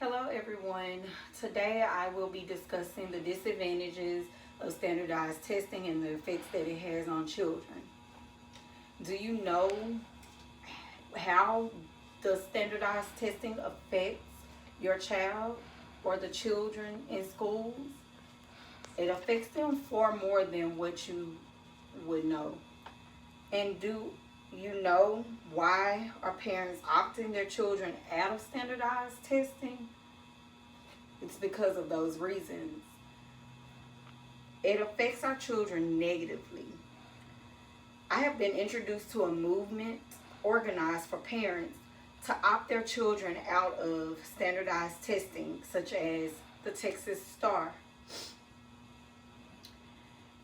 Hello everyone. Today I will be discussing the disadvantages of standardized testing and the effects that it has on children. Do you know how the standardized testing affects your child or the children in schools? It affects them far more than what you would know. And do you know why are parents opting their children out of standardized testing? It's because of those reasons. It affects our children negatively. I have been introduced to a movement organized for parents to opt their children out of standardized testing, such as the Texas Star.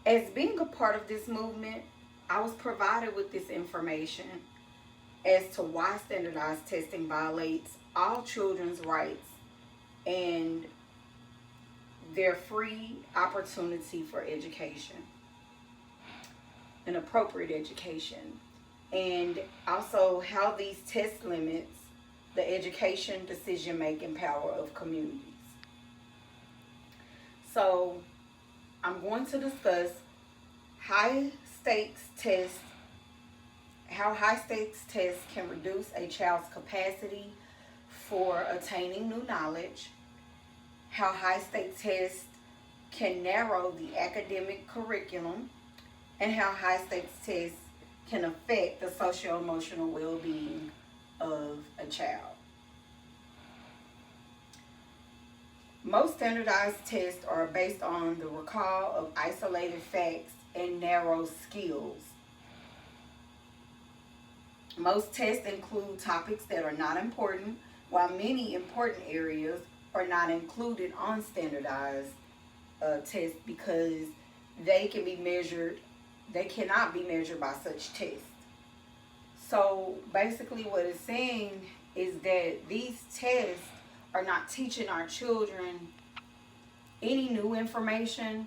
As being a part of this movement, I was provided with this information as to why standardized testing violates all children's rights and their free opportunity for education, an appropriate education, and also how these tests limits the education decision making power of communities. So I'm going to discuss high stakes tests, how high stakes tests can reduce a child's capacity for attaining new knowledge, how high stakes tests can narrow the academic curriculum, and how high stakes tests can affect the social emotional well being of a child. Most standardized tests are based on the recall of isolated facts and narrow skills. Most tests include topics that are not important, while many important areas are not included on standardized tests because they cannot be measured by such tests. So basically what it's saying is that these tests are not teaching our children any new information.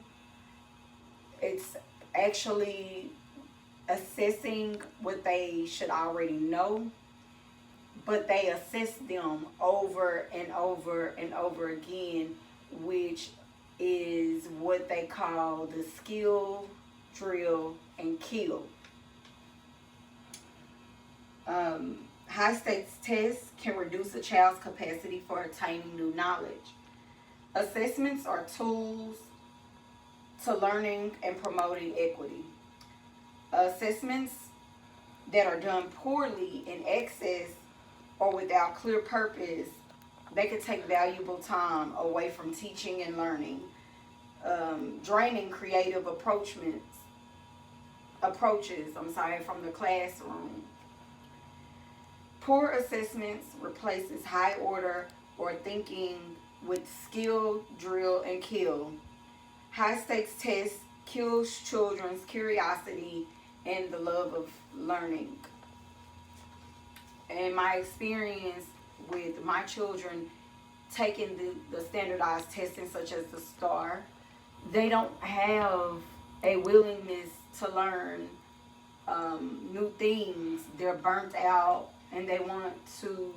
It's actually assessing what they should already know, but they assess them over and over and over again, which is what they call the skill, drill, and kill. High stakes tests can reduce a child's capacity for attaining new knowledge. Assessments are tools to learning and promoting equity. Assessments that are done poorly, in excess, or without clear purpose, they could take valuable time away from teaching and learning, draining creative approaches from the classroom. Poor assessments replaces high order or thinking with skill, drill, and kill. High stakes tests kills children's curiosity and the love of learning. In my experience with my children taking the standardized testing such as the STAR, they don't have a willingness to learn new things. They're burnt out and they want to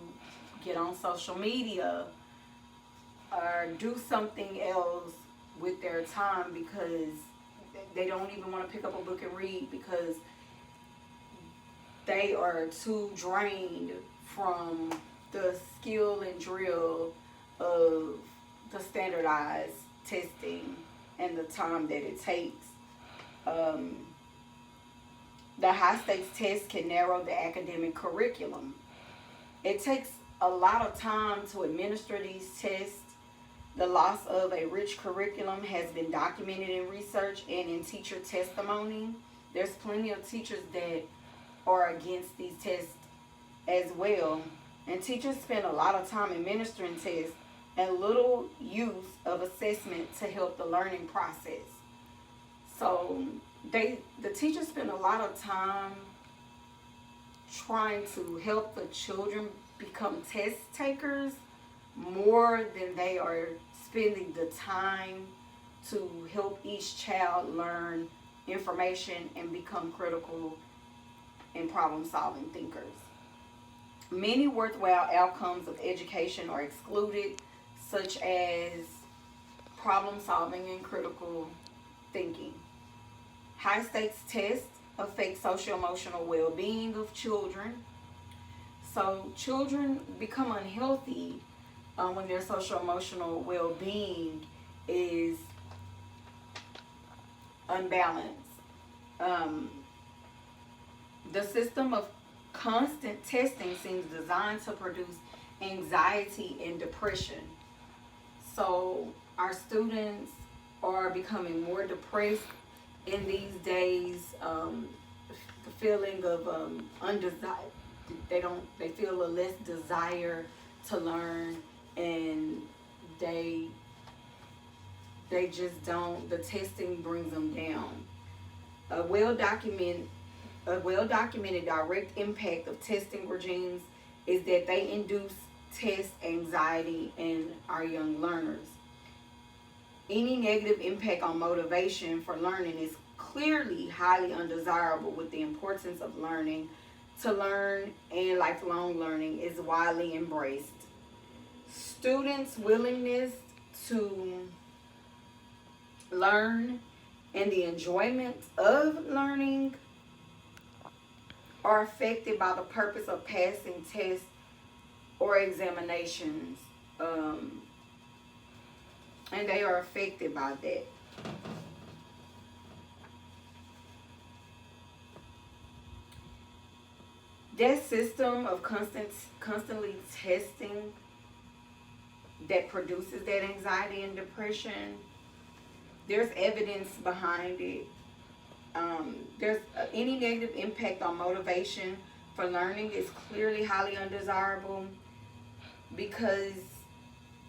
get on social media or do something else with their time because they don't even want to pick up a book and read because they are too drained from the skill and drill of the standardized testing and the time that it takes. The high stakes test can narrow the academic curriculum. It takes a lot of time to administer these tests. The loss of a rich curriculum has been documented in research and in teacher testimony. There's plenty of teachers that are against these tests as well. And teachers spend a lot of time administering tests and little use of assessment to help the learning process. So the teachers spend a lot of time trying to help the children become test takers more than they are spending the time to help each child learn information and become critical and problem-solving thinkers. Many worthwhile outcomes of education are excluded such as problem solving and critical thinking. High stakes tests affect social emotional well being of children. So, children become unhealthy when their social emotional well being is unbalanced. Um, the system of constant testing seems designed to produce anxiety and depression. So our students are becoming more depressed in these days. The feeling of undesire, they feel a less desire to learn, and they just don't. The testing brings them down. A well documented direct impact of testing regimes is that they induce test anxiety in our young learners. Any negative impact on motivation for learning is clearly highly undesirable, with the importance of learning to learn and lifelong learning is widely embraced. Students' willingness to learn and the enjoyment of learning are affected by the purpose of passing tests or examinations, and they are affected by that. That system of constantly testing that produces that anxiety and depression, there's evidence behind it. There's any negative impact on motivation for learning is clearly highly undesirable, because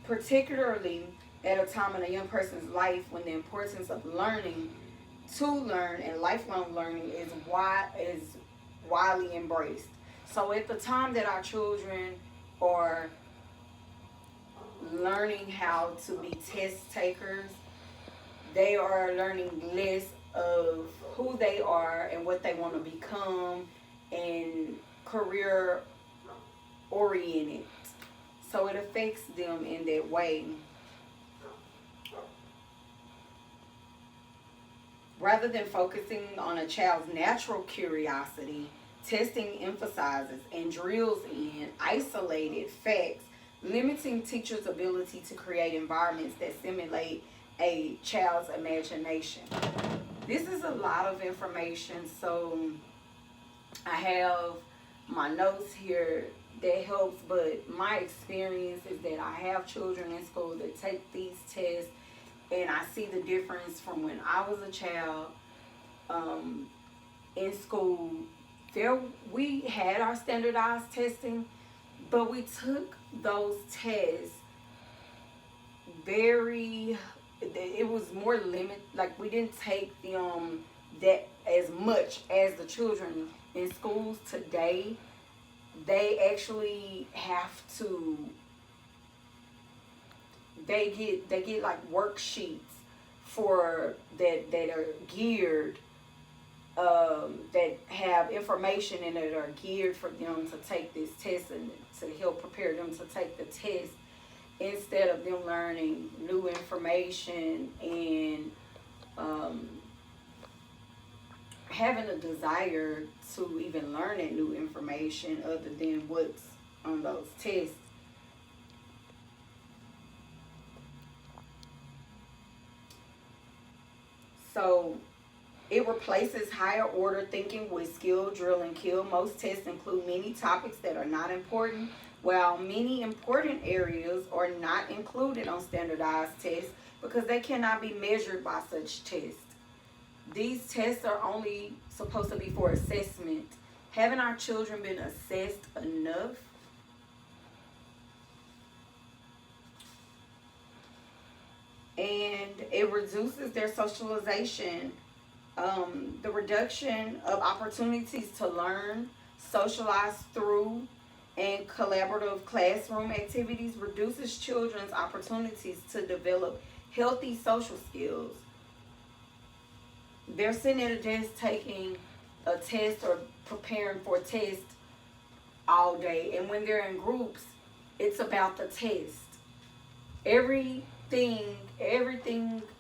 particularly at a time in a young person's life when the importance of learning to learn and lifelong learning is widely embraced. So at the time that our children are learning how to be test takers, they are learning less of who they are and what they want to become and career oriented. So it affects them in that way. Rather than focusing on a child's natural curiosity, testing emphasizes and drills in isolated facts, limiting teachers' ability to create environments that stimulate a child's imagination. This is a lot of information, so I have my notes here that helps, but my experience is that I have children in school that take these tests, and I see the difference from when I was a child in school. We had our standardized testing, but we took those tests it was more limited. Like, we didn't take them that as much as the children in schools today. They actually have to, they get like worksheets for that are geared, that have information in it, are geared for them to take this test and to help prepare them to take the test, instead of them learning new information and having a desire to even learn that new information other than what's on those tests. So it replaces higher order thinking with skill, drill, and kill. Most tests include many topics that are not important, while many important areas are not included on standardized tests because they cannot be measured by such tests. These tests are only supposed to be for assessment. Haven't our children been assessed enough? And it reduces their socialization. The reduction of opportunities to learn, socialize through, and collaborative classroom activities reduces children's opportunities to develop healthy social skills. They're sitting at a desk taking a test or preparing for a test all day, and when they're in groups, it's about the test. Everything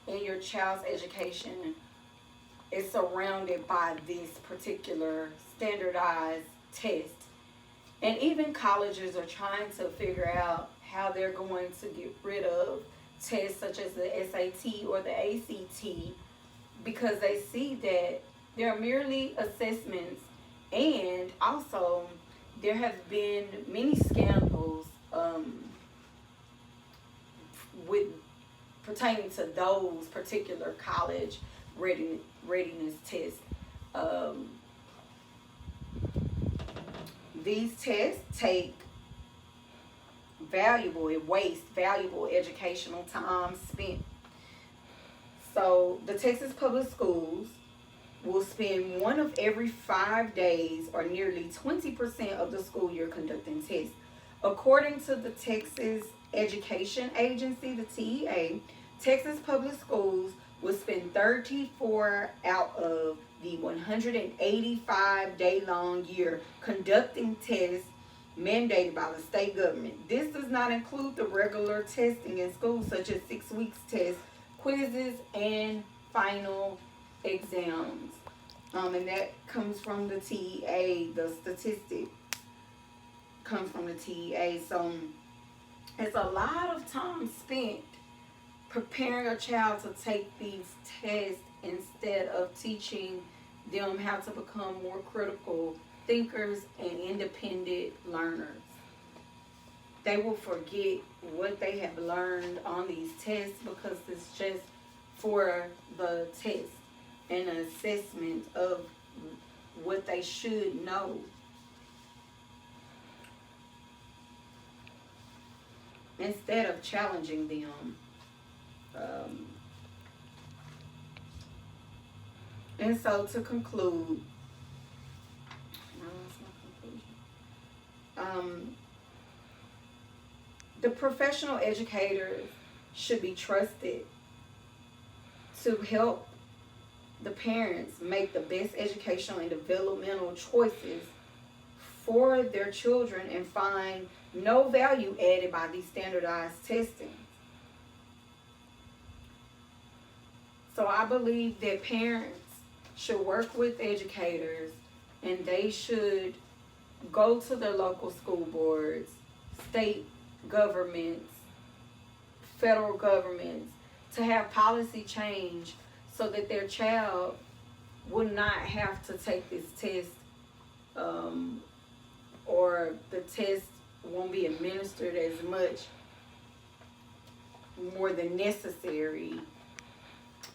in your child's education is surrounded by this particular standardized test. And even colleges are trying to figure out how they're going to get rid of tests such as the SAT or the ACT, because they see that they're merely assessments. And also, there have been many scandals with pertaining to those particular college readiness tests. Um, these tests waste valuable educational time spent. So the Texas Public Schools will spend one of every 5 days, or nearly 20% of the school year, conducting tests. According to the Texas Education Agency, the TEA, Texas Public Schools will spend 34 out of the 185-day-long year conducting tests mandated by the state government. This does not include the regular testing in schools, such as 6 weeks tests, quizzes, and final exams. And that comes from the TEA. The statistic comes from the TEA. So it's a lot of time spent preparing a child to take these tests instead of teaching them how to become more critical thinkers and independent learners. They will forget what they have learned on these tests because it's just for the test and an assessment of what they should know. Instead of challenging them. And so to conclude, the professional educators should be trusted to help the parents make the best educational and developmental choices for their children and find no value added by these standardized testing. So I believe that parents should work with educators, and they should go to their local school boards, state governments, federal governments, to have policy change so that their child will not have to take this test, or the test won't be administered as much more than necessary.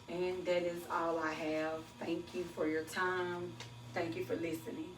And that is all I have. Thank you for your time. Thank you for listening.